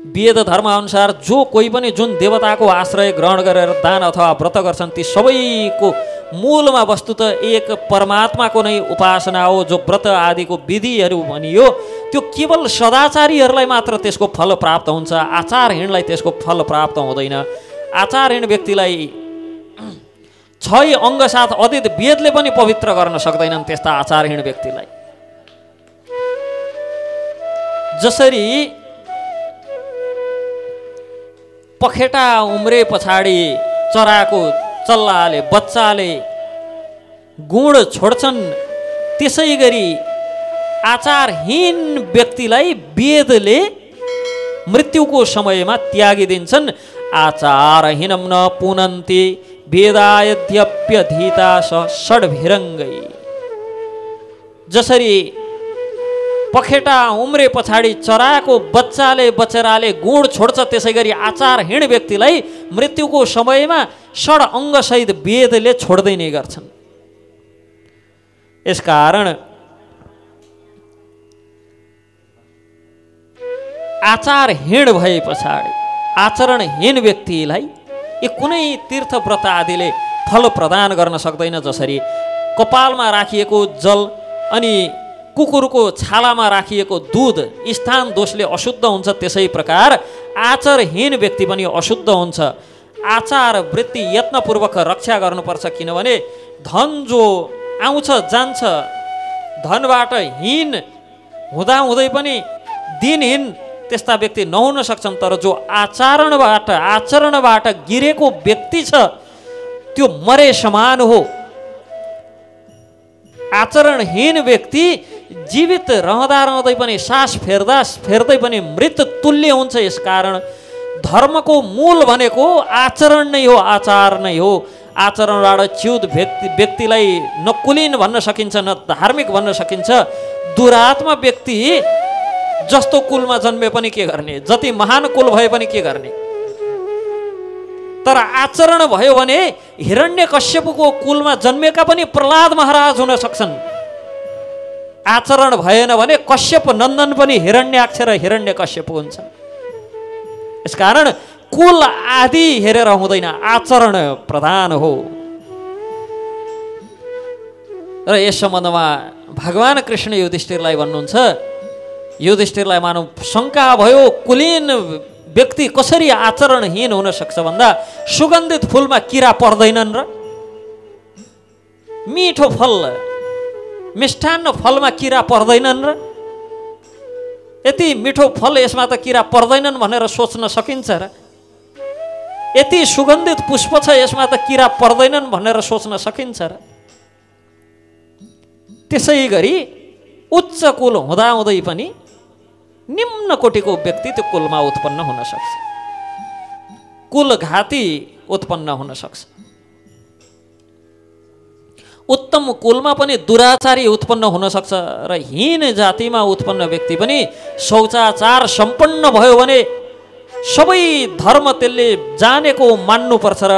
वेद धर्म अनुसार जो कोही पनि जुन देवताको आश्रय ग्रहण गरेर दान अथवा व्रत गर्छन् ती सबैको मूलमा वस्तुतः एक परमात्माको नै उपासना हो। जो व्रत आदिको विधिहरू भनियो त्यो केवल सदाचारीहरूलाई मात्र त्यसको फल प्राप्त हुन्छ, आचारहीनलाई त्यसको फल प्राप्त हुँदैन। आचारहीन व्यक्तिलाई 6 अङ्ग साथ अद्वैत वेदले पनि पवित्र गर्न सक्दैनन् त्यस्ता आचारहीन व्यक्तिलाई। जसरी पखेटा उम्रे पछाडि चराको चल्लाले बच्चाले गुण छोड्छन्, त्यसै गरी आचारहीन व्यक्तिलाई वेदले मृत्युको समयमा त्यागिदिन्छन्। आचारहीनम न पुनन्ति वेदायद्यप्यधीता षड्भिरङ्गै। जसरी पखेटा उम्रे पछाडि चराको बच्चाले बचराले गुण छोड्छ त्यसै गरी आचारहीन व्यक्तिलाई मृत्युको समयमा षड अङ्गसहित वेदले छोड्दै नै गर्छन्। यसकारण आचारहीन भए पछाडि आचरणहीन व्यक्तिलाई यो कुनै तीर्थ व्रत आदिले फल प्रदान गर्न सक्दैन। जसरी कपालमा राखिएको जल अनि कुकुरको छालामा राखिएको दूध स्थान दोषले अशुद्ध हुन्छ, त्यसै प्रकार आचारहीन व्यक्ति पनि अशुद्ध हुन्छ। आचार वृत्ति यत्नपूर्वक रक्षा गर्नुपर्छ, किनभने धन जो आउँछ जान्छ, धनबाट हीन हुँदाहुँदै पनि दिनहीन त्यस्ता व्यक्ति नहुन सक्छन्। तर जो आचरणबाट गिरेको व्यक्ति छ त्यो मरे समान हो। आचरणहीन व्यक्ति जीवित रहँदै पनि सास फेर्दै पनि मृत तुल्य हुन्छ। यसकारण धर्मको मूल भनेको आचरण नै हो, आचार नै हो। आचरणबाट च्युत व्यक्तिलाई न कुलीन भन्न सकिन्छ न धार्मिक भन्न सकिन्छ। दुरात्मा व्यक्ति जस्तो कुलमा जन्मे पनि के गर्ने, जति महान कुल भए पनि के गर्ने। तर आचरण भयो भने हिरण्यकश्यपको कुलमा जन्मेका पनि प्रहलाद महाराज हुन सक्छन्। आचरण भएन भने कश्यप नन्दन पनि हिरण्याक्ष र हिरण्यकश्यप हुन्छन्। यसकारण कुल आदि हेरेर हुँदैन, आचरण प्रधान हो। र यस सम्बन्धमा भगवान कृष्ण युधिष्ठिरलाई भन्नुहुन्छ, युधिष्ठिरलाई मानव शङ्का भयो कुलीन व्यक्ति कसरी आचरणहीन हुन सक्छ भन्दा सुगन्धित फुलमा किरा पर्दैनन् र मिठो फल मिष्टान्न फलमा किरा पर्दैनन् र यति मिठो फल यसमा त किरा पर्दैनन् भनेर सोच्न सकिन्छ र यति सुगन्धित पुष्प छ यसमा त किरा पर्दैनन् भनेर सोच्न सकिन्छ र त्यसै गरी उच्च कुल हुँदाहुँदै पनि निम्न कोटिको व्यक्ति त्यो कुलमा उत्पन्न हुन सक्छ, कुलघाती उत्पन्न हुन सक्छ। उत्तम कुलमा पनि दुराचारी उत्पन्न हुन सक्छ र हीन जातिमा उत्पन्न व्यक्ति पनि शौचाचार सम्पन्न भयो भने सबै धर्म त्यसले जानेको मान्नुपर्छ र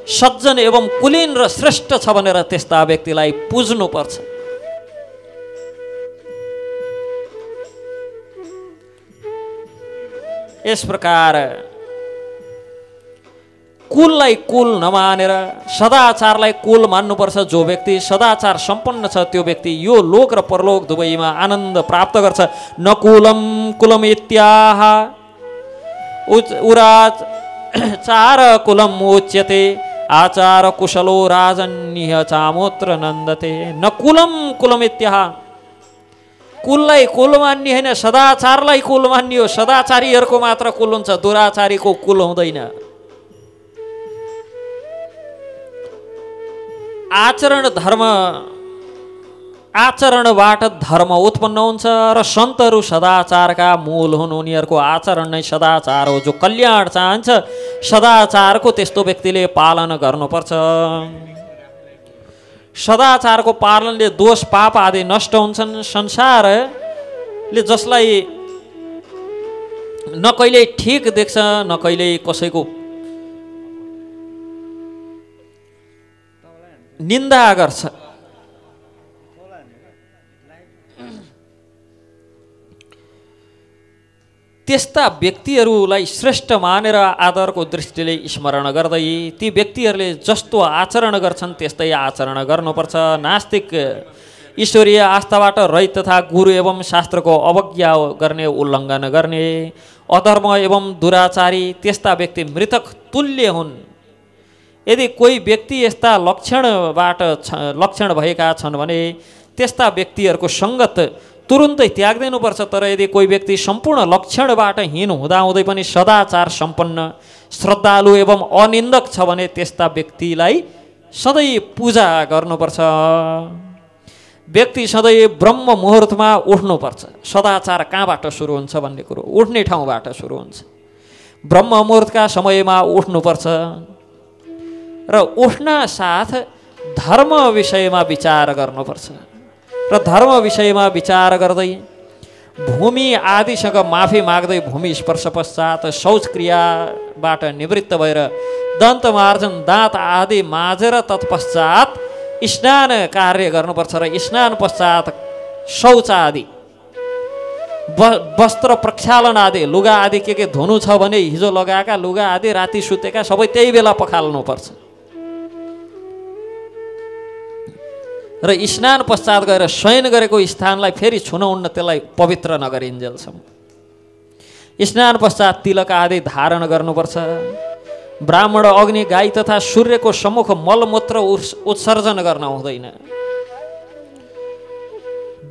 सज्जन एवं कुलीन र श्रेष्ठ छ भनेर त्यस्ता व्यक्तिलाई पुज्नुपर्छ। यस प्रकार कुललाई कुल नमानेर सदाचारलाई कुल मान्नुपर्छ। जो व्यक्ति सदाचार सम्पन्न छ त्यो व्यक्ति यो लोक र परलोक दुवैमा आनन्द प्राप्त गर्छ। न कुलम कुलम इत्याह उराच चार कुलम उच्यते आचार कुशलो राजन्य चामोत्र नन्दते। न कुलम कुलम इत्याह, कुललाई कुल मान्ने होइन, सदाचारलाई कुल मान्ने हो। सदाचारीहरूको मात्र कुल हुन्छ, दुराचारीको कुल हुँदैन। आचरणबाट धर्म उत्पन्न हुन्छ र सन्तहरू सदाचारका मूल हुन्। उनीहरूको आचरण नै सदाचार हो। जो कल्याण चाहन्छ सदाचारको त्यस्तो व्यक्तिले पालन गर्नुपर्छ। सदाचारको पालनले दोष पाप आदि नष्ट हुन्छन्। संसारले जसलाई न कहिल्यै ठिक देख्छ न कहिल्यै कसैको निन्दा गर्छ, त्यस्ता व्यक्तिहरूलाई श्रेष्ठ मानेर आदरको दृष्टिले स्मरण गर्दै ती व्यक्तिहरूले जस्तो आचरण गर्छन् त्यस्तै आचरण गर्नुपर्छ। नास्तिक ईश्वरीय आस्थाबाट रहित तथा गुरु एवं शास्त्रको अवज्ञा गर्ने, उल्लङ्घन गर्ने, अधर्म एवं दुराचारी त्यस्ता व्यक्ति मृतक तुल्य हुन्। यदि कोही व्यक्ति यस्ता लक्षण भएका छन् भने त्यस्ता व्यक्तिहरूको सङ्गत तुरुन्तै त्याग्दिनुपर्छ। तर यदि कोही व्यक्ति सम्पूर्ण लक्षणबाट हीन हुँदाहुँदै पनि सदाचार सम्पन्न, श्रद्धालु एवं अनिन्दक छ भने त्यस्ता व्यक्तिलाई सधैँ पूजा गर्नुपर्छ। व्यक्ति सधैँ ब्रह्म मुहुर्तमा उठ्नुपर्छ। सदाचार कहाँबाट सुरु हुन्छ भन्ने कुरो उठ्ने ठाउँबाट सुरु हुन्छ। ब्रह्म मुहुर्तका समयमा उठ्नुपर्छ र उठ्न साथ धर्म विषयमा विचार गर्नुपर्छ र धर्म विषयमा विचार गर्दै भूमि आदिसँग माफी माग्दै भूमि स्पर्श पश्चात शौच क्रियाबाट निवृत्त भएर दन्त मार्जन दाँत आदि माझेर तत्पश्चात स्नान कार्य गर्नुपर्छ र स्नान पश्चात शौच आदि, वस्त्र प्रक्षालन आदि, लुगा आदि के धुनु छ भने हिजो लगाएका लुगा आदि राति सुतेका सबै त्यही बेला पखाल्नुपर्छ र स्नान पश्चात गएर शयन गरेको स्थानलाई फेरि छुन उन्न, त्यसलाई पवित्र नगरिन्जेलसम्म। स्नान पश्चात तिलक आदि धारण गर्नुपर्छ। ब्राह्मण, अग्नि, गाई तथा सूर्यको सम्मुख मलमूत्र उत्सर्जन गर्न हुँदैन।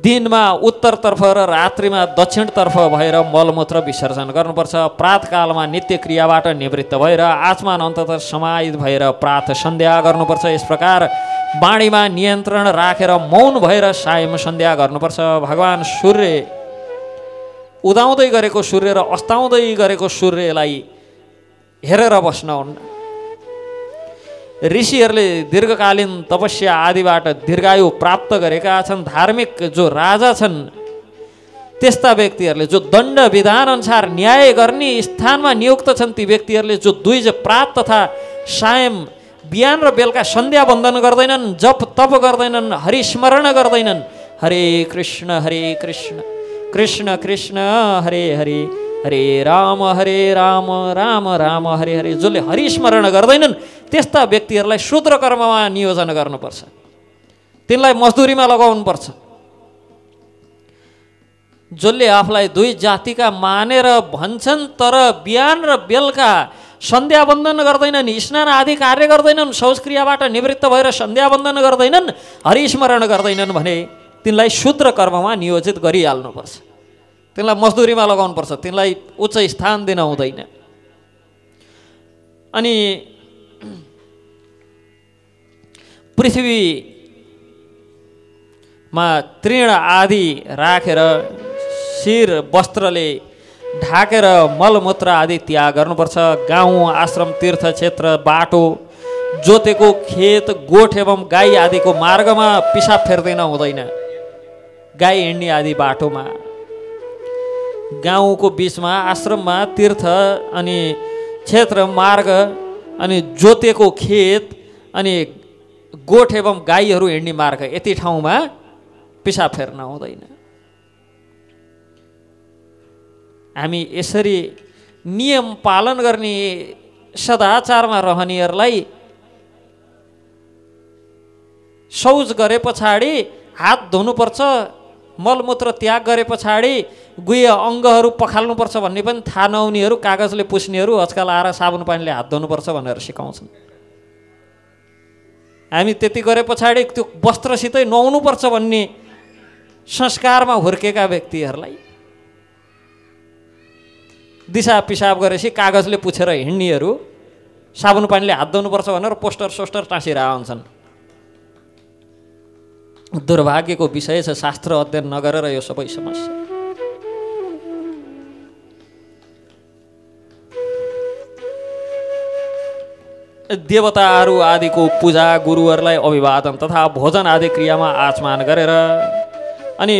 दिनमा उत्तरतर्फ र रात्रिमा दक्षिणतर्फ भएर मलमूत्र विसर्जन गर्नुपर्छ। प्रातकालमा नित्य क्रियाबाट निवृत्त भएर आचमान अन्ततः समाहित भएर प्रात सन्ध्या गर्नुपर्छ। यस प्रकार वाणीमा नियन्त्रण राखेर मौन भएर सायं सन्ध्या गर्नुपर्छ। भगवान सूर्य उदाउँदै गरेको सूर्य र अस्ताउँदै गरेको सूर्यलाई हेरेर बस्नुहुन्न। ऋषिहरूले दीर्घकालीन तपस्या आदिबाट दीर्घायु प्राप्त गरेका छन्। धार्मिक जो राजा छन् त्यस्ता व्यक्तिहरूले जो दण्ड विधान अनुसार न्याय गर्ने स्थानमा नियुक्त छन् ती व्यक्तिहरूले जो दुई प्रात तथा सायं बिहान र बेलुका सन्ध्या वन्दन गर्दैनन्, जप तप गर्दैनन्, हरिस्मरण गर्दैनन्, हरे कृष्ण कृष्ण कृष्ण हरे हरे, हरे राम राम राम हरे हरे, जसले हरिस्मरण गर्दैनन् त्यस्ता व्यक्तिहरूलाई शूद्र कर्ममा नियोजन गर्नुपर्छ। तिनलाई मजदुरीमा लगाउनुपर्छ। जसले आफूलाई दुई जातिका मानेर भन्छन् तर बिहान र बेलुका सन्ध्या वन्दन गर्दैनन्, स्नान आदि कार्य गर्दैनन्, शौचक्रियाबाट निवृत्त भएर सन्ध्या वन्दन गर्दैनन्, हरिस्मरण गर्दैनन् भने तिनलाई शूद्र कर्ममा नियोजित गरिहाल्नुपर्छ। तिनलाई मजदुरीमा लगाउनुपर्छ। तिनलाई उच्च स्थान दिन हुँदैन। अनि पृथ्वीमा तृण आदि राखेर शिर वस्त्रले ढाकेर मलमूत्र आदि त्याग गर्नुपर्छ। गाउँ, आश्रम, तीर्थ क्षेत्र, बाटो, जोतेको खेत, गोठ एवं गाई आदिको मार्गमा पिसाब फेर्दैन हुँदैन। गाई हिँड्ने आदि बाटोमा, गाउँको बिचमा, आश्रममा, तीर्थ अनि क्षेत्र, मार्ग अनि जोतेको खेत अनि गोठ एवं गाईहरू हिँड्ने मार्ग, यति ठाउँमा पिसाब फेर्न हुँदैन। हामी यसरी नियम पालन गर्ने सदाचारमा रहनेहरूलाई शौच गरे पछाडि हात धुनुपर्छ, मलमूत्र त्याग गरे पछाडि गुह्य अङ्गहरू पखाल्नुपर्छ भन्ने पनि थाहा नहुनेहरू, कागजले पुस्नेहरू आजकल आएर साबुन पानीले हात धुनुपर्छ भनेर सिकाउँछन्। हामी त्यति गरे पछाडि त्यो वस्त्रसितै नुहाउनुपर्छ भन्ने संस्कारमा हुर्केका व्यक्तिहरूलाई दिशा पिसाब गरेपछि कागजले पुछेर हिँड्नेहरू साबुन पानीले हात धुनुपर्छ भनेर पोस्टर सोस्टर टाँसिरहेका हुन्छन्। दुर्भाग्यको विषय छ शास्त्र अध्ययन नगरेर यो सबै समस्या। देवताहरू आदिको पूजा, गुरुहरूलाई अभिवादन तथा भोजन आदि क्रियामा आचमान गरेर अनि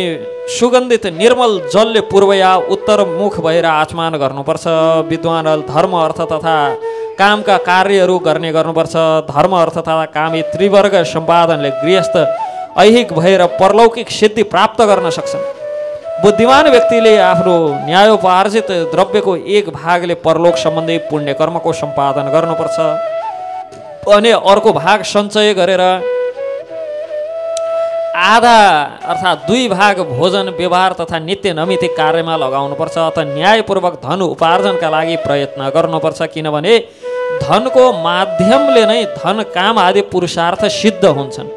सुगन्धित निर्मल जलले पूर्व या उत्तर मुख भएर आचमान गर्नुपर्छ। विद्वानहरू धर्म अर्थ तथा कामका कार्यहरू गर्ने गर्नुपर्छ। धर्म अर्थ तथा काम यी त्रिवर्ग सम्पादनले गृहस्थ ऐहिक भएर परलौकिक सिद्धि प्राप्त गर्न सक्छन्। बुद्धिमान व्यक्तिले आफ्नो न्यायोपार्जित द्रव्यको एक भागले परलोक सम्बन्धी पुण्य कर्मको सम्पादन गर्नुपर्छ अनि अर्को भाग सञ्चय गरेर आधा अर्थात् 2 भाग भोजन व्यवहार तथा नित्य नैमित्तिक कार्यमा लगाउनुपर्छ अथवा न्यायपूर्वक धन उपार्जनका लागि प्रयत्न गर्नुपर्छ। किनभने धनको माध्यमले नै धन काम आदि पुरुषार्थ सिद्ध हुन्छन्।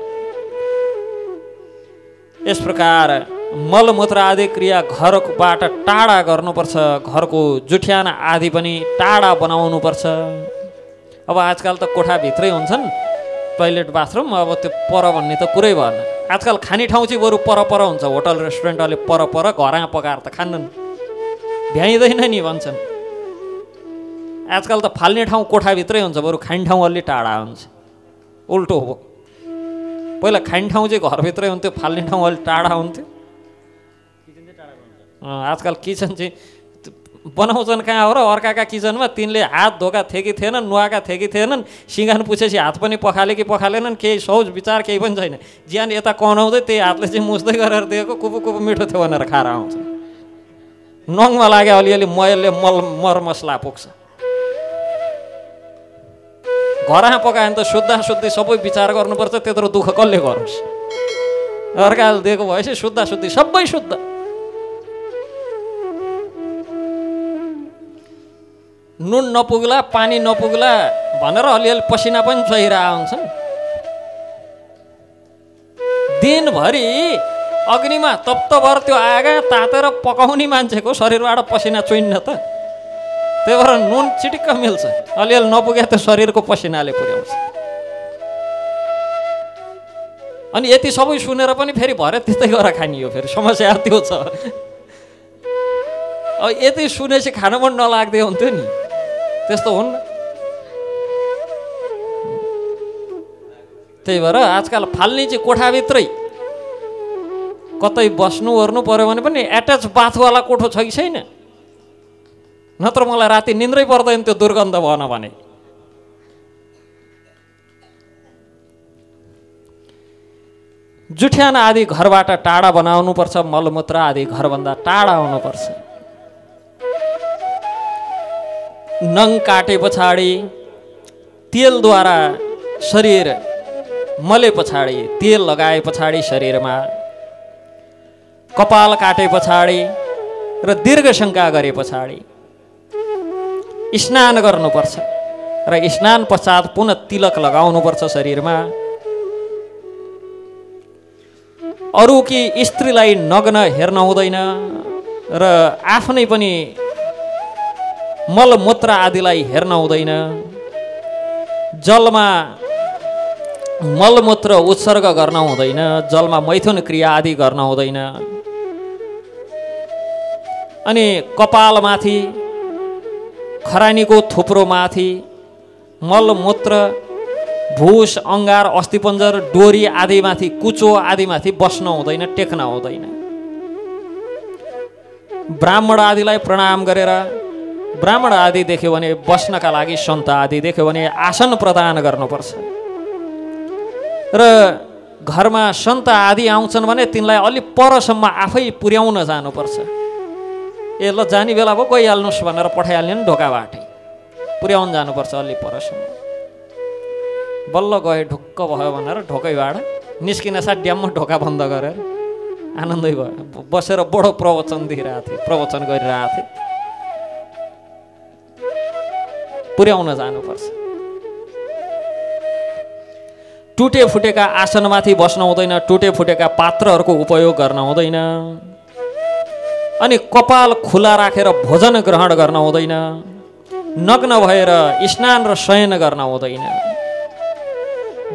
यस प्रकार मलमूत्र आदि क्रिया घरबाट टाढा गर्नुपर्छ। घरको जुठ्यान आदि पनि टाढा बनाउनुपर्छ। अब आजकल त कोठाभित्रै हुन्छन् टोइलेट बाथरुम, अब त्यो पर भन्ने त कुरै भएन। आजकल खाने ठाउँ चाहिँ बरु पर हुन्छ। होटल रेस्टुरेन्टले पर घरमा पकाएर त खान्नन्, भ्याइँदैन नि भन्छन्। आजकल त फाल्ने ठाउँ कोठाभित्रै हुन्छ, बरु खाने ठाउँ अलि टाढा हुन्छ। उल्टो हो, पहिला खाने ठाउँ चाहिँ घरभित्रै हुन्थ्यो, फाल्ने ठाउँ अलि टाढा हुन्थ्यो। आजकल किचन चाहिँ बनाउँछन् कहाँ हो र? अर्काका किचनमा तिनले हात धोका थिए कि थिएनन्, नुहाएका थिए कि थिएनन्, सिँगान पुछेपछि हात पनि पखाले कि पखालेनन्, केही सोच विचार केही पनि छैन। ज्यान यता कनाउँदै त्यही हातले चाहिँ मुस्दै गरेर दिएको, कुपु कुपु मिठो थियो भनेर खाएर आउँछ। नङमा लागे अलिअलि मयलले मरमसला पुग्छ। घरमा पकायो भने त शुद्ध सबै विचार गर्नुपर्छ, त्यत्रो दुःख कसले गरोस्? अर्काले दिएको भएपछि शुद्ध सबै शुद्ध। नुन नपुग्ला पानी नपुग्ला भनेर अलिअलि पसिना पनि चहिरहेका हुन्छन्। दिनभरि अग्निमा तप्तभर त्यो आगा तातेर पकाउने मान्छेको शरीरबाट पसिना चुइन्न त। त्यही भएर नुन चिटिक्क मिल्छ, अलिअलि नपुगे त्यो शरीरको पसिनाले पुर्याउँछ। अनि यति सबै सुनेर पनि फेरि भरे त्यस्तै गरेर खानियो, फेरि समस्या त्यो छ। अब यति सुनेपछि खान पनि नलाग्दै हुन्थ्यो नि, त्यस्तो हुन्न। त्यही भएर आजकल फाल्ने चाहिँ कोठाभित्रै, कतै बस्नु ओर्नु पर्यो भने पनि एट्याच बाथवाला कोठो छ कि छैन? नत्र मलाई राति निन्द्रै पर्दैन त्यो दुर्गन्ध भएन भने। जुठ्यान आदि घरबाट टाढा बनाउनुपर्छ। मलमूत्र आदि घरभन्दा टाढा हुनुपर्छ। नङ काटे पछाडि तेलद्वारा शरीर मले पछाडि, तेल लगाए पछाडि शरीरमा, कपाल काटे पछाडि र दीर्घ शङ्का गरे पछाडि स्नान गर्नुपर्छ र स्नान पश्चात पुनः तिलक लगाउनुपर्छ शरीरमा। अरू कि स्त्रीलाई नग्न हेर्न हुँदैन र आफ्नै पनि मलमूत्र आदिलाई हेर्न हुँदैन। जलमा मलमूत्र उत्सर्ग गर्न हुँदैन। जलमा मैथुन क्रिया आदि गर्न हुँदैन। अनि कपालमाथि, खरानीको थुप्रोमाथि मलमूत्र, भुस, अङ्गार, अस्थिपञ्जर, डोरी आदिमाथि, कुचो आदिमाथि बस्न हुँदैन, टेक्न हुँदैन। ब्राह्मण आदिलाई प्रणाम गरेर, ब्राह्मण आदि देख्यो भने बस्नका लागि, सन्त आदि देख्यो भने आसन प्रदान गर्नुपर्छ। र घरमा सन्त आदि आउँछन् भने तिनलाई अलि परसम्म आफै पुर्याउन जानुपर्छ। ए ल जाने बेला भयो गइहाल्नुहोस् भनेर पठाइहाल्ने नि ढोकाबाटै, पुर्याउन जानुपर्छ अलि परसम्म। बल्ल गए ढुक्क भयो भनेर ढोकैबाट निस्किन साथ ड्याममा ढोका बन्द गरेर आनन्दै भयो। बसेर बडो प्रवचन दिइरहेको थिएँ, प्रवचन गरिरहेको थिएँ। पुर्याउन जानुपर्छ। टुटे फुटेका आसनमाथि बस्न हुँदैन। टुटे फुटेका पात्रहरूको उपयोग गर्न हुँदैन। अनि कपाल खुला राखेर भोजन ग्रहण गर्न हुँदैन। नग्न भएर स्नान र शयन गर्न हुँदैन।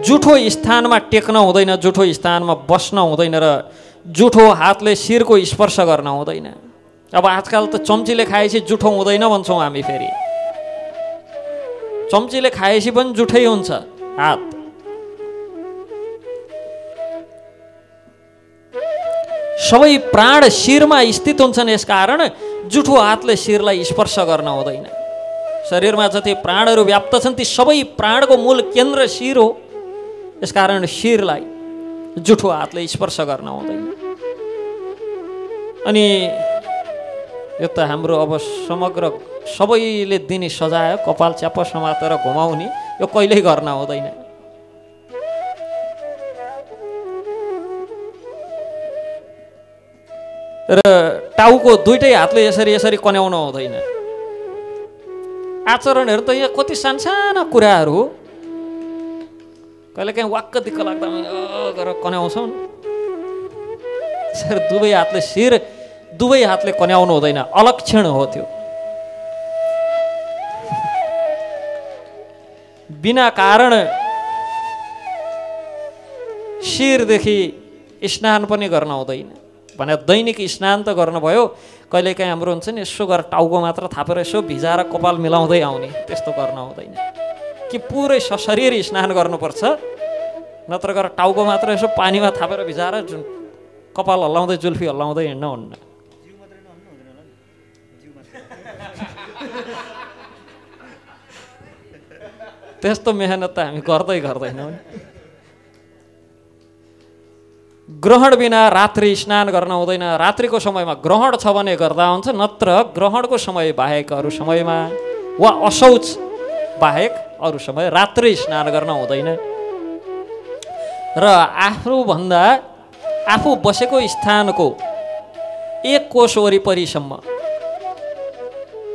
जुठो स्थानमा टेक्न हुँदैन। जुठो स्थानमा बस्न हुँदैन र जुठो हातले शिरको स्पर्श गर्न हुँदैन। अब आजकल त चम्चीले खाएपछि जुठो हुँदैन भन्छौँ हामी। फेरि चम्चीले खाएपछि पनि जुठै हुन्छ हात। सबै प्राण शिरमा स्थित हुन्छन्, यसकारण जुठो हातले शिरलाई स्पर्श गर्न हुँदैन। शरीरमा जति प्राणहरू व्याप्त छन् ती सबै प्राणको मूल केन्द्र शिर हो। यसकारण शिरलाई जुठो हातले स्पर्श गर्न हुँदैन। अनि यो त हाम्रो अब समग्र सबैले दिने सजाय कपाल च्याप समातेर घुमाउने, यो कहिल्यै गर्न हुँदैन। र टाउको दुईटै हातले यसरी यसरी कन्याउन हुँदैन। आचरणहरू त यहाँ कति सानसाना कुराहरू हो, कहिले काहीँ वाक्क दिक्क लाग्दा गरेर कन्याउँछौँ। दुवै हातले शिर दुवै हातले कन्याउनु हुँदैन, अलक्षण हो त्यो। बिना कारण शिरदेखि स्नान पनि गर्न हुँदैन भने दैनिक स्नान त गर्नुभयो, कहिलेकाहीँ हाम्रो हुन्छ नि यसो गरेर टाउको मात्र थापेर यसो भिजाएर कपाल मिलाउँदै आउने, त्यस्तो गर्न हुँदैन। कि पुरै सशरीर स्नान गर्नुपर्छ, नत्र गरेर टाउको मात्र यसो पानीमा थापेर भिजाएर जुन कपाल हल्लाउँदै जुल्फी हल्लाउँदै हिँड्न हुन्न। त्यस्तो मेहनत त हामी गर्दैनौँ। ग्रहण बिना रात्रि स्नान गर्न हुँदैन। रात्रिको समयमा ग्रहण छ भने गर्दा हुन्छ, नत्र ग्रहणको समय बाहेक अरू समयमा वा अशौच बाहेक अरू समय रात्रि स्नान गर्न हुँदैन। र आफूभन्दा आफू बसेको स्थानको 1 कोश वरिपरिसम्म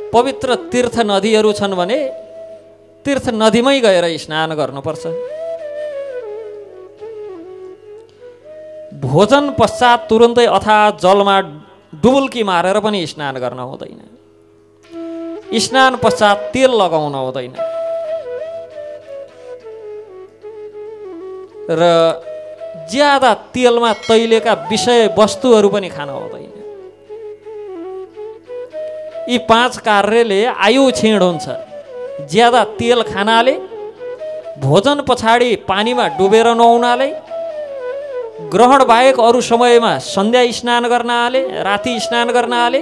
पवित्र तीर्थ नदीहरू छन् भने तीर्थ नदीमै गएर स्नान गर्नुपर्छ। भोजन पश्चात तुरुन्तै अथवा जलमा डुबुल्की मारेर पनि स्नान गर्न हुँदैन। स्नान पश्चात तेल लगाउन हुँदैन र ज्यादा तेलमा तैलेका विषय वस्तुहरू पनि खान हुँदैन। यी 5 कार्यले आयु क्षीण हुन्छ। ज्यादा तेल खानाले, भोजन पछाडि पानीमा डुबेर नुहाउनाले, ग्रहण बाहेक अरू समयमा सन्ध्या स्नान गर्नाले, राति स्नान गर्नाले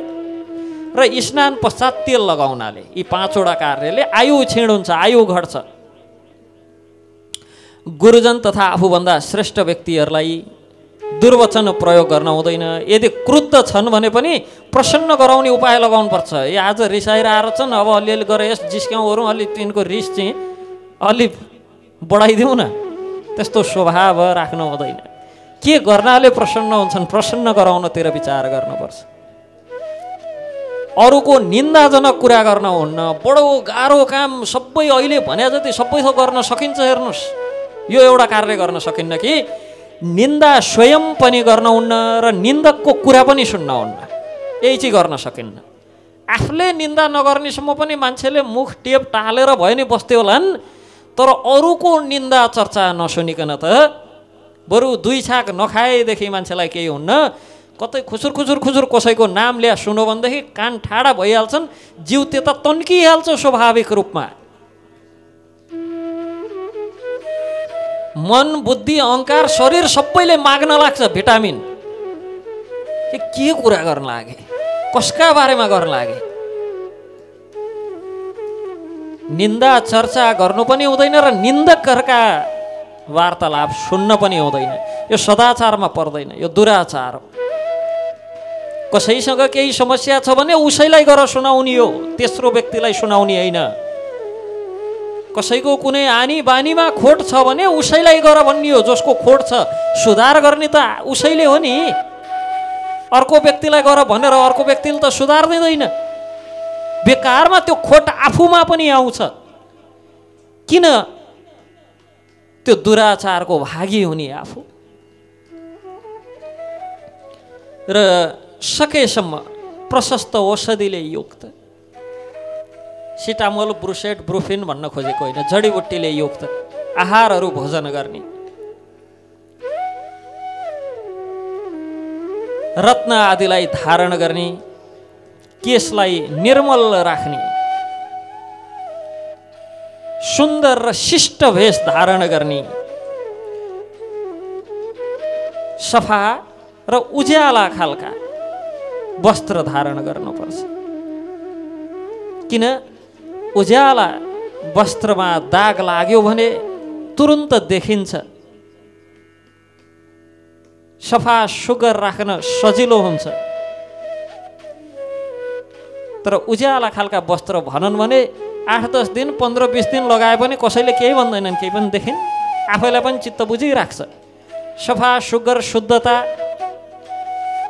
र स्नान पश्चात तेल लगाउनाले, यी 5 वटा कार्यले आयु क्षीण हुन्छ, आयु घट्छ। गुरुजन तथा आफूभन्दा श्रेष्ठ व्यक्तिहरूलाई दुर्वचन प्रयोग गर्न हुँदैन। यदि क्रुद्ध छन् भने पनि प्रसन्न गराउने उपाय लगाउनुपर्छ। ए आज रिसाएर आएर छन्, अब अलिअलि गरेर यस जिस्क्याउँहरू अलि तिनको रिस चाहिँ अलि बढाइदिउँ न, त्यस्तो स्वभाव राख्नु हुँदैन। के गर्नाले प्रसन्न हुन्छन्, प्रसन्न गराउनतिर विचार गर्नुपर्छ। अरूको निन्दाजनक कुरा गर्न हुन्न। बडो गाह्रो काम सबै अहिले भने जति सबै थोक गर्न सकिन्छ। हेर्नुहोस्, यो एउटा कार्य गर्न सकिन्न कि निन्दा स्वयं पनि गर्न हुन्न र निन्दकको कुरा पनि सुन्न हुन्न। यही चाहिँ गर्न सकिन्न। आफूले निन्दा नगर्नेसम्म पनि मान्छेले मुख टेप टालेर भयो नि बस्थे होलान्, तर अरूको निन्दा चर्चा नसुनिकन त बरु 2 छाक नखाएदेखि मान्छेलाई केही हुन्न। कतै खुचुर खुचुर खुचुर कसैको नाम ल्या सुनो भनेदेखि कान ठाडा भइहाल्छन्, जिउ त्यता तन्किहाल्छ स्वाभाविक रूपमा। मन बुद्धि अहङ्कार शरीर सबैले माग्न लाग्छ भिटामिन। के कुरा गर्न लागे, कसका बारेमा गर्न लागे। निन्दा चर्चा गर्नु पनि हुँदैन र निन्दकहरूका वार्तालाप सुन्न पनि हुँदैन। यो सदाचारमा पर्दैन, यो दुराचार हो। कसैसँग केही समस्या छ भने उसैलाई गएर सुनाउने हो, तेस्रो व्यक्तिलाई सुनाउने होइन। कसैको कुनै आनी बानीमा खोट छ भने उसैलाई गर भन्ने हो, जसको खोट छ। सुधार गर्ने त उसैले हो नि। अर्को व्यक्तिलाई गर भनेर अर्को व्यक्तिले त सुधार दिँदैन। बेकारमा त्यो खोट आफूमा पनि आउँछ। किन त्यो दुराचारको भागी हुने आफू। र सकेसम्म प्रशस्त औषधिले युक्त, सिटामोल ब्रुसेट ब्रुफिन भन्न खोजेको होइन, जडीबुट्टीले युक्त आहारहरू भोजन गर्ने। रत्न आदिलाई धारण गर्ने, केशलाई निर्मल राख्ने, सुन्दर र शिष्ट भेष धारण गर्ने, सफा र उज्याला खालका वस्त्र धारण गर्नुपर्छ। किन उज्याला वस्त्रमा दाग लाग्यो भने तुरुन्त देखिन्छ। सफा सुग्घर राख्न सजिलो हुन्छ। तर उज्याला खालका वस्त्र भनन् भने 8-10 दिन 15-20 दिन लगाए पनि कसैले केही भन्दैनन्, केही पनि देखिन्, आफैलाई पनि चित्त बुझिराख्छ। सफा सुग्घर शुद्धता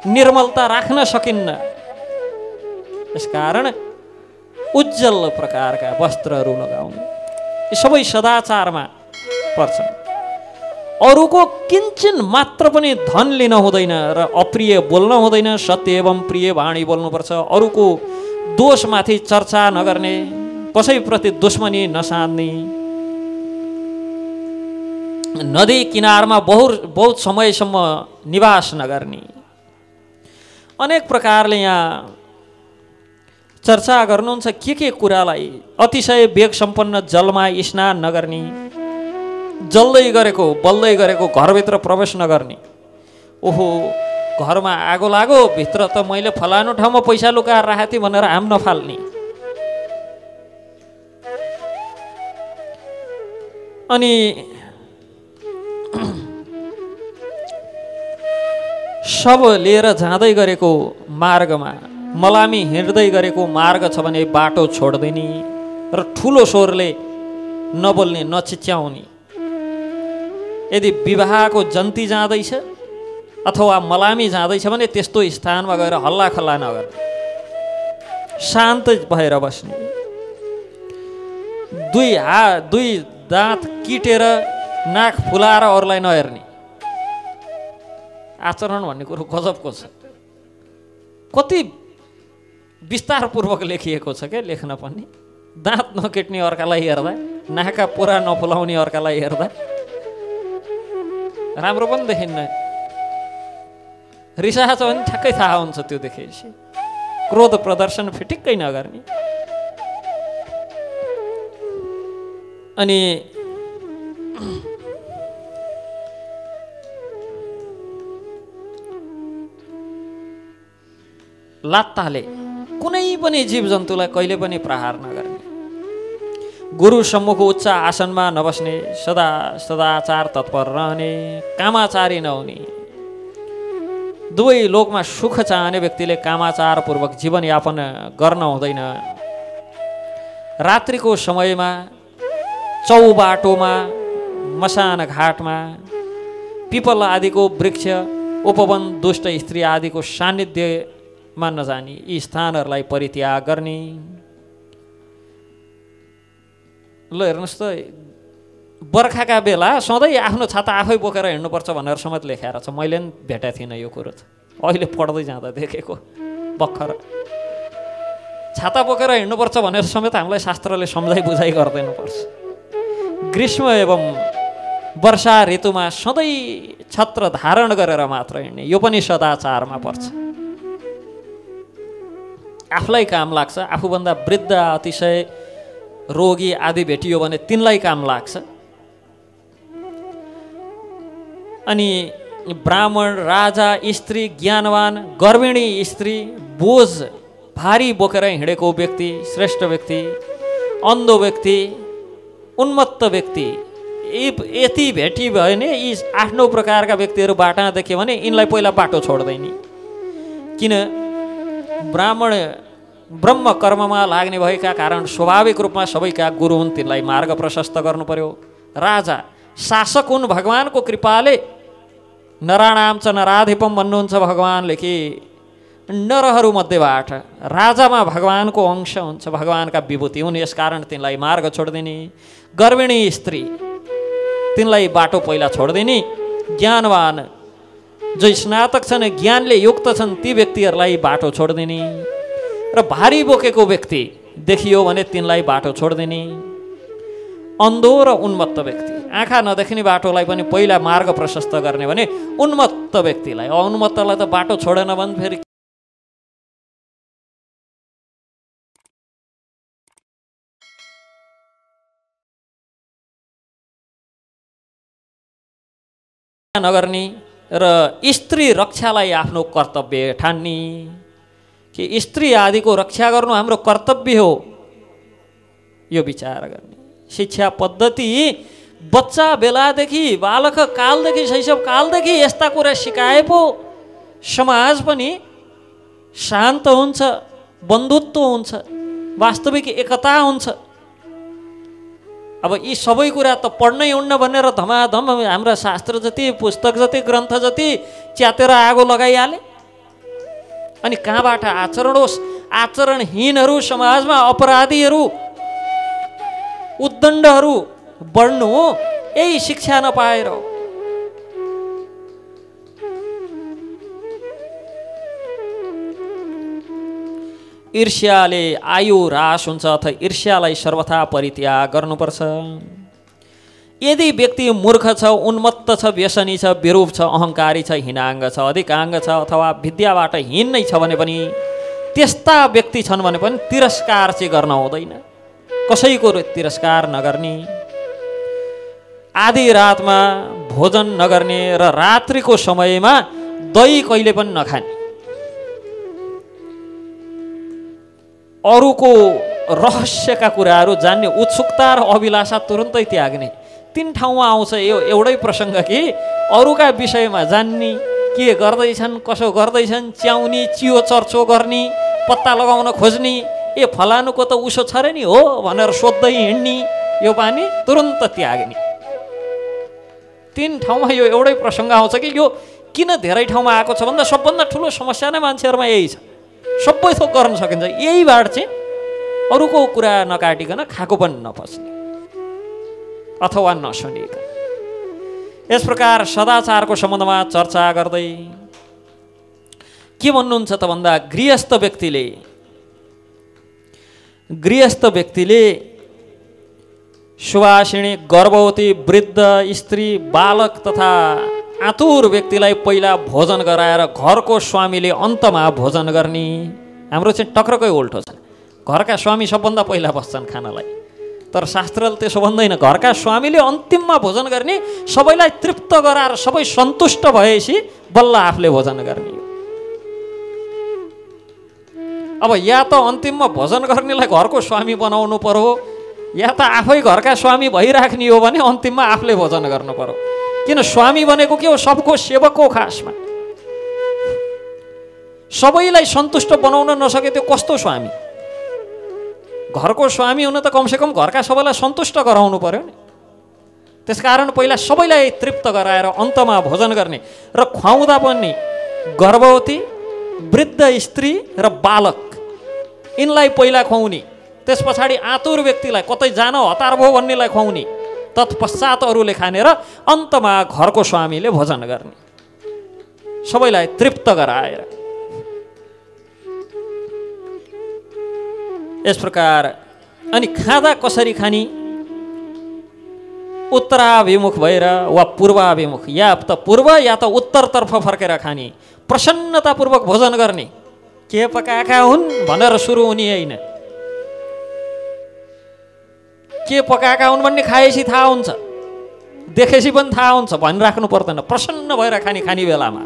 निर्मलता राख्न सकिन्न। यसकारण उज्जवल प्रकारका वस्त्रहरू लगाउनु यी सबै सदाचारमा पर्छन्। अरूको किञ्चिन मात्र पनि धन लिन हुँदैन र अप्रिय बोल्न हुँदैन, सत्य एवं प्रिय वाणी बोल्नुपर्छ। अरूको दोषमाथि चर्चा नगर्ने, कसैप्रति दुश्मनी नसाध्ने, नदी किनारमा बहुत समयसम्म निवास नगर्ने, अनेक प्रकारले यहाँ चर्चा गर्नुहुन्छ के कुरालाई। अतिशय वेग सम्पन्न जलमा स्नान नगर्ने, जल्दै गरेको बल्दै गरेको घरभित्र प्रवेश नगर्ने। ओहो घरमा आगो लाग्यो, भित्र त मैले फलानु ठाउँमा पैसा लुकाएर राखेको थिएँ भनेर हाम नफाल्ने। अनि सब लिएर जाँदै गरेको मार्गमा, मलामी हिँड्दै गरेको मार्ग छ भने बाटो छोड्दिने र ठुलो स्वरले नबोल्ने, नचिच्याउने। यदि विवाहको जन्ती जाँदैछ अथवा मलामी जाँदैछ भने त्यस्तो स्थानमा गएर हल्ला खल्ला नगर्ने, शान्त भएर बस्ने। दुई दाँत किटेर नाक फुलाएर अरूलाई नहेर्ने। आचरण भन्ने कुरो गजबको छ। कति विस्तारपूर्वक लेखिएको छ क्या लेख्न पनि। दाँत नकेट्ने अर्कालाई हेर्दा, नाका पुरा नफुलाउने अर्कालाई हेर्दा राम्रो पनि देखिन्न। रिसा छ भने ठ्याक्कै थाहा हुन्छ त्यो देखेपछि। क्रोध प्रदर्शन फिटिक्कै नगर्ने। अनि लात्ताले कुनै पनि जीवजन्तुलाई कहिले पनि प्रहार नगर्ने। गुरु सम्मुख उच्च आसनमा नबस्ने, सदा सदाचार तत्पर रहने, कामाचारी नहुने। दुवै लोकमा सुख चाहने व्यक्तिले कामाचारपूर्वक जीवनयापन गर्न हुँदैन। रात्रिको समयमा चौबाटोमा, मसान घाटमा, पिपल आदिको वृक्ष, उपवन, दुष्ट स्त्री आदिको सान्निध्यमा नजाने, यी स्थानहरूलाई परित्याग गर्ने। ल हेर्नुहोस् त, बर्खाका बेला सधैँ आफ्नो छाता आफै बोकेर हिँड्नुपर्छ भनेर समेत लेखाएर छ। मैले पनि भेटेको थिइनँ यो कुरो, अहिले पढ्दै जाँदा देखेको भर्खर। छाता बोकेर हिँड्नुपर्छ भनेर समेत हामीलाई शास्त्रले सम्झाइ बुझाइ गरिदिनुपर्छ। ग्रीष्म एवं वर्षा ऋतुमा सधैँ छत्र धारण गरेर मात्र हिँड्ने, यो पनि सदाचारमा पर्छ। आफूलाई काम लाग्छ, आफूभन्दा वृद्ध, अतिशय रोगी आदि भेटियो भने तिनलाई काम लाग्छ। अनि ब्राह्मण, राजा, स्त्री, ज्ञानवान, गर्भिणी स्त्री, बोझ भारी बोकेर हिँडेको व्यक्ति श्रेष्ठ व्यक्ति, अन्धो व्यक्ति, उन्मत्त व्यक्ति, यति भेटी भयो भने यी 8-9 प्रकारका व्यक्तिहरू बाटा देख्यो भने यिनलाई पहिला बाटो छोड्दैन। किन? ब्राह्मण ब्रह्म कर्ममा लाग्ने भएका कारण स्वाभाविक रूपमा सबैका गुरु हुन्, तिनलाई मार्ग प्रशस्त गर्नु पर्यो। राजा शासक हुन्, भगवानको कृपाले नराणाम च नराधिपम भन्नुहुन्छ भगवानले कि नरहरू मध्येबाट राजामा भगवानको अंश हुन्छ, भगवानका विभूति हुन्, यसकारण तिनलाई मार्ग छोड्दिने। गर्भिणी स्त्री, तिनलाई बाटो पहिला छोड्दिने। ज्ञानवान, जो स्नातक छन्, ज्ञानले युक्त छन्, ती व्यक्तिहरूलाई बाटो छोड्दिने। र भारी बोकेको व्यक्ति देखियो भने तिनलाई बाटो छोड्दिने। अन्धो र उन्मत्त व्यक्ति, आँखा नदेख्ने बाटोलाई पनि पहिला मार्ग प्रशस्त गर्ने भने उन्मत्त व्यक्तिलाई, उन्मत्तलाई त बाटो छोडेन भने फेरि नगर्ने। र स्त्री रक्षालाई आफ्नो कर्तव्य ठान्ने कि स्त्री आदिको रक्षा गर्नु हाम्रो कर्तव्य हो, यो विचार गर्ने। शिक्षा पद्धति बच्चा बेलादेखि, बालक कालदेखि, शैशव कालदेखि यस्ता कुरा सिकाए पो समाज पनि शान्त हुन्छ, बन्धुत्व हुन्छ, वास्तविक एकता हुन्छ। अब यी सबै कुरा त पढ्नै उड्न भनेर धमाधम हाम्रा शास्त्र जति, पुस्तक जति, ग्रन्थ जति च्यातेर आगो लगाइहाले। अनि कहाँबाट आचरण होस्? आचरणहीनहरू समाजमा अपराधीहरू, उद्दण्डहरू बढ्नु हो यही शिक्षा नपाएर हो। ईर्ष्याले आयु ह्रास हुन्छ अथवा ईर्ष्यालाई सर्वथा परित्याग गर्नुपर्छ। यदि व्यक्ति मूर्ख छ, उन्मत्त छ, व्यसनी छ, विरूप छ, अहङ्कारी छ, हिनाङ्ग छ, अधिकाङ्ग छ अथवा विद्याबाट हीन नै छ भने पनि, त्यस्ता व्यक्ति छन् भने पनि तिरस्कार चाहिँ गर्न हुँदैन। कसैको तिरस्कार नगर्ने, आधी रातमा भोजन नगर्ने र रात्रिको समयमा दही कहिले पनि नखाने, अरूको रहस्यका कुराहरू जान्ने उत्सुकता र अभिलाषा तुरुन्तै त्याग्ने। तीन ठाउँमा आउँछ यो एउटै प्रसङ्ग कि अरूका विषयमा जान्ने, के गर्दैछन्, कसो गर्दैछन्, च्याउने, चियो चर्चो गर्ने, पत्ता लगाउन खोज्ने, ए फलानुको त उसो छ र नि हो भनेर सोध्दै हिँड्ने, यो बानी तुरुन्त त्याग्ने। तीन ठाउँमा यो एउटै प्रसङ्ग आउँछ कि यो किन धेरै ठाउँमा आएको छ भन्दा सबभन्दा ठुलो समस्या नै मान्छेहरूमा यही छ। सबै थोक गर्न सकिन्छ, यहीबाट चाहिँ अरूको कुरा नकाटिकन खाएको पनि नपच्ने अथवा नसुनिकन। यस प्रकार सदाचारको सम्बन्धमा चर्चा गर्दै के भन्नुहुन्छ त भन्दा गृहस्थ व्यक्तिले सुवासिनी, गर्भवती, वृद्ध, स्त्री, बालक तथा आतुर व्यक्तिलाई पहिला भोजन गराएर घरको स्वामीले अन्तमा भोजन गर्ने। हाम्रो चाहिँ टक्रकै उल्टो छ। घरका स्वामी सबभन्दा पहिला बस्छन् खानालाई, तर शास्त्रले त्यसो भन्दैन। घरका स्वामीले अन्तिममा भोजन गर्ने, सबैलाई तृप्त गराएर सबै सन्तुष्ट भएपछि बल्ल आफूले भोजन गर्ने। अब या त अन्तिममा भोजन गर्नेलाई घरको स्वामी बनाउनु पर्यो, या त आफै घरका स्वामी भइराख्ने हो भने अन्तिममा आफूले भोजन गर्नु पर्यो। किन स्वामी भनेको के हो? सबको सेवक हो। खासमा सबैलाई सन्तुष्ट बनाउन नसके त्यो कस्तो स्वामी? घरको स्वामी हुन त कमसेकम घरका सबैलाई सन्तुष्ट गराउनु पर्यो नि। त्यसकारण पहिला सबैलाई तृप्त गराएर अन्तमा भोजन गर्ने र खुवाउँदा पनि गर्भवती, वृद्ध स्त्री र बालक यिनलाई पहिला खुवाउने, त्यस पछाडि आतुर व्यक्तिलाई, कतै जान हतार भयो भन्नेलाई खुवाउने, तत्पश्चात अरूले खाने र अन्तमा घरको स्वामीले भोजन गर्ने, सबैलाई तृप्त गराएर। यस प्रकार अनि खाँदा कसरी खाने? उत्तराभिमुख भएर वा पूर्वाभिमुख, या त पूर्व या त उत्तरतर्फ फर्केर खाने, प्रसन्नतापूर्वक भोजन गर्ने। के पकाएका हुन् भनेर सुरु हुने होइन, के पकाएका हुन् भन्ने खाएपछि थाहा हुन्छ, देखेपछि पनि थाहा हुन्छ भनिराख्नु पर्दैन। प्रसन्न भएर खाने बेलामा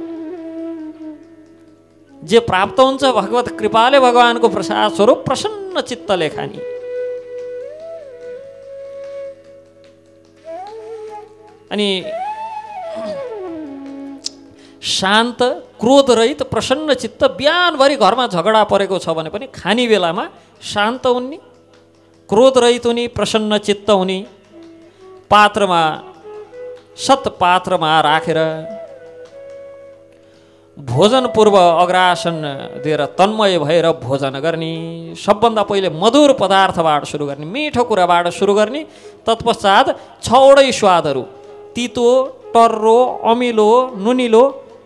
जे प्राप्त हुन्छ भगवत कृपाले, भगवानको प्रसाद स्वरूप प्रसन्न चित्तले खाने। अनि शान्त, क्रोधरहित, प्रसन्न चित्त। बिहानभरि घरमा झगडा परेको छ भने पनि खाने बेलामा शान्त हुने, क्रोधरहित हुने, प्रसन्न चित्त हुने। पात्रमा, सत्पात्रमा राखेर भोजन पूर्व अग्रासन दिएर तन्मय भएर भोजन गर्ने। सबभन्दा पहिले मधुर पदार्थबाट सुरु गर्ने, मिठो कुराबाट सुरु गर्ने। तत्पश्चात छवटै स्वादहरू, तितो, टर्रो, अमिलो, नुनिलो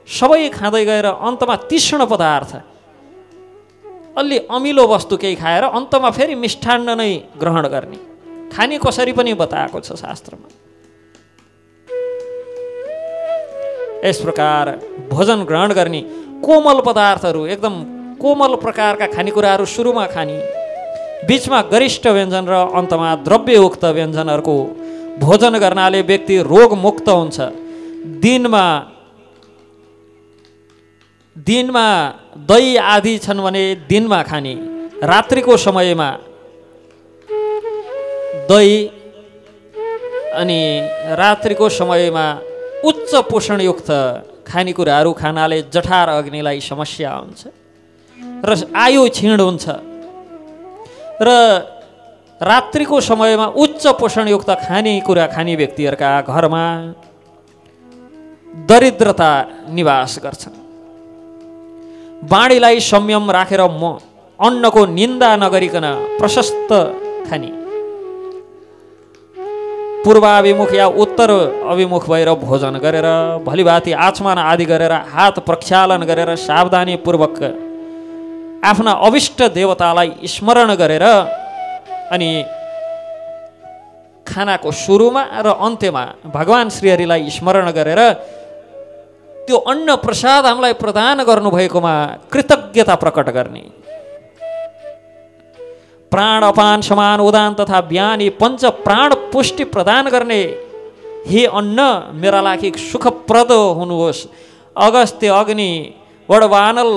सबै खाँदै गएर अन्तमा तीक्ष्ण पदार्थ, अलि अमिलो वस्तु केही खाएर अन्तमा फेरि मिष्ठान्न नै ग्रहण गर्ने। खाने कसरी पनि बताएको छ शास्त्रमा। यस प्रकार भोजन ग्रहण गर्ने। कोमल पदार्थहरू, एकदम कोमल प्रकारका खानेकुराहरू सुरुमा खाने, बिचमा गरिष्ठ व्यञ्जन र अन्तमा द्रव्ययुक्त व्यञ्जनहरूको भोजन गर्नाले व्यक्ति रोगमुक्त हुन्छ। दिनमा दही आदि छन् भने दिनमा खाने, रात्रिको समयमा दही, अनि रात्रिको समयमा उच्च पोषणयुक्त खानेकुराहरू खानाले जठर अग्निलाई समस्या हुन्छ। र आयु क्षीण हुन्छ र रात्रिको समयमा उच्च पोषणयुक्त खानेकुरा खाने व्यक्तिहरूका घरमा दरिद्रता निवास गर्छ। बाणीलाई संयम राखेर अन्नको निन्दा नगरिकन प्रशस्त खाने, पूर्वाभिमुख या उत्तर अभिमुख भएर भोजन गरेर भलिभाती आचमन आदि गरेर हात प्रक्षालन गरेर सावधानीपूर्वक आफ्ना अभिष्ट देवतालाई स्मरण गरेर अनि खानाको सुरुमा र अन्त्यमा भगवान श्रीहरिलाई स्मरण गरेर त्यो अन्न प्रसाद हामीलाई प्रदान गर्नुभएकोमा कृतज्ञता प्रकट गर्ने, प्राण अपान समान उदान तथा ज्ञानी पञ्च प्राण पुष्टि प्रदान गर्ने हे अन्न मेरा लागि सुखप्रद हुनुहोस्। अगस्त्य अग्नि वडवानल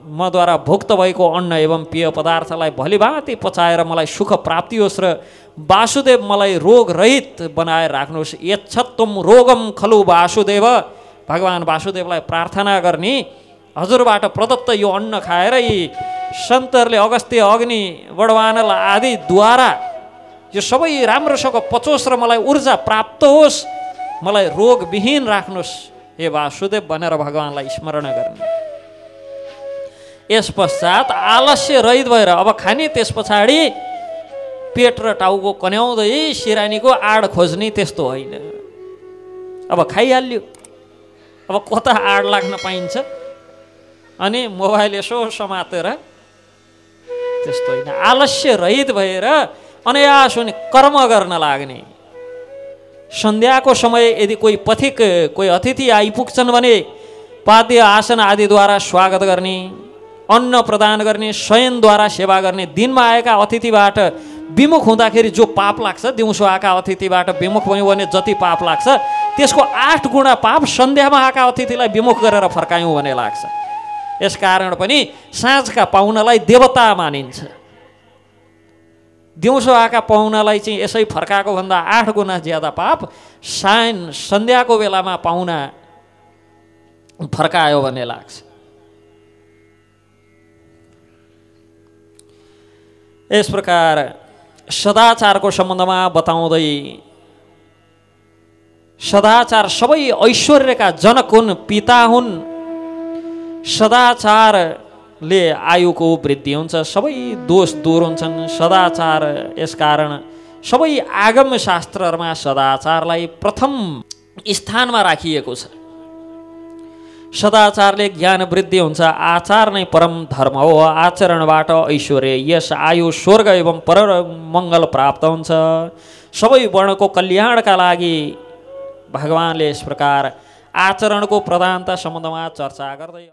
मद्वारा भुक्त भएको अन्न एवं पेय पदार्थलाई भलिभाँति पचाएर मलाई सुख प्राप्ति होस् र वासुदेव मलाई रोग रहित बनाएर राख्नुहोस्। यच्छत्तम रोगम खलु वासुदेव, भगवान वासुदेवलाई प्रार्थना गर्ने, हजुरबाट प्रदत्त यो अन्न खाएर यी सन्तहरूले अगस्त्य अग्नि वडवानल आदिद्वारा यो सबै राम्रोसँग पचोस् र मलाई ऊर्जा प्राप्त होस्, मलाई रोगविहीन राख्नुहोस् हे वासुदेव भनेर भगवानलाई स्मरण गर्ने। यस पश्चात आलस्य रहित भएर अब खाने, त्यस पछाडि पेट र टाउको कन्याउँदै सिरानीको आड खोज्ने त्यस्तो होइन। अब खाइहाल्यो, अब कता आड लाग्न पाइन्छ अनि मोबाइल यसो समातेर त्यस्तो होइन। आलस्य रहित भएर अनायास हुने कर्म गर्न लाग्ने। सन्ध्याको समय यदि कोही पथिक कोही अतिथि आइपुग्छन् भने पाद्य आसन आदिद्वारा स्वागत गर्ने, अन्न प्रदान गर्ने, शयनद्वारा सेवा गर्ने। दिनमा आएका अतिथिबाट विमुख हुँदाखेरि जो पाप लाग्छ, दिउँसो आएका अतिथिबाट विमुख भयो भने जति पाप लाग्छ त्यसको 8 गुणा पाप सन्ध्यामा आएका अतिथिलाई विमुख गरेर फर्कायौँ भने लाग्छ। यसकारण पनि साँझका पाहुनालाई देवता मानिन्छ। दिउँसो आएका पाहुनालाई चाहिँ यसै फर्काएको भन्दा 8 गुणा ज्यादा पाप सन्ध्याको बेलामा पाहुना फर्कायो भने लाग्छ। यस प्रकार सदाचारको सम्बन्धमा बताउँदै सदाचार सबै ऐश्वर्यका जनक हुन्, पिता हुन्। सदाचारले आयुको वृद्धि हुन्छ, सबै दोष दूर हुन्छन्। सदाचार यसकारण सबै आगम शास्त्रहरूमा सदाचारलाई प्रथम स्थानमा राखिएको छ। सदाचारले ज्ञान वृद्धि हुन्छ। आचार नै परम धर्म हो। आचरणबाट ऐश्वर्य, यश, आयु, स्वर्ग एवं पर मङ्गल प्राप्त हुन्छ। सबै वर्णको कल्याणका लागि भगवानले यस प्रकार आचरणको प्रधानता सम्बन्धमा चर्चा गर्दै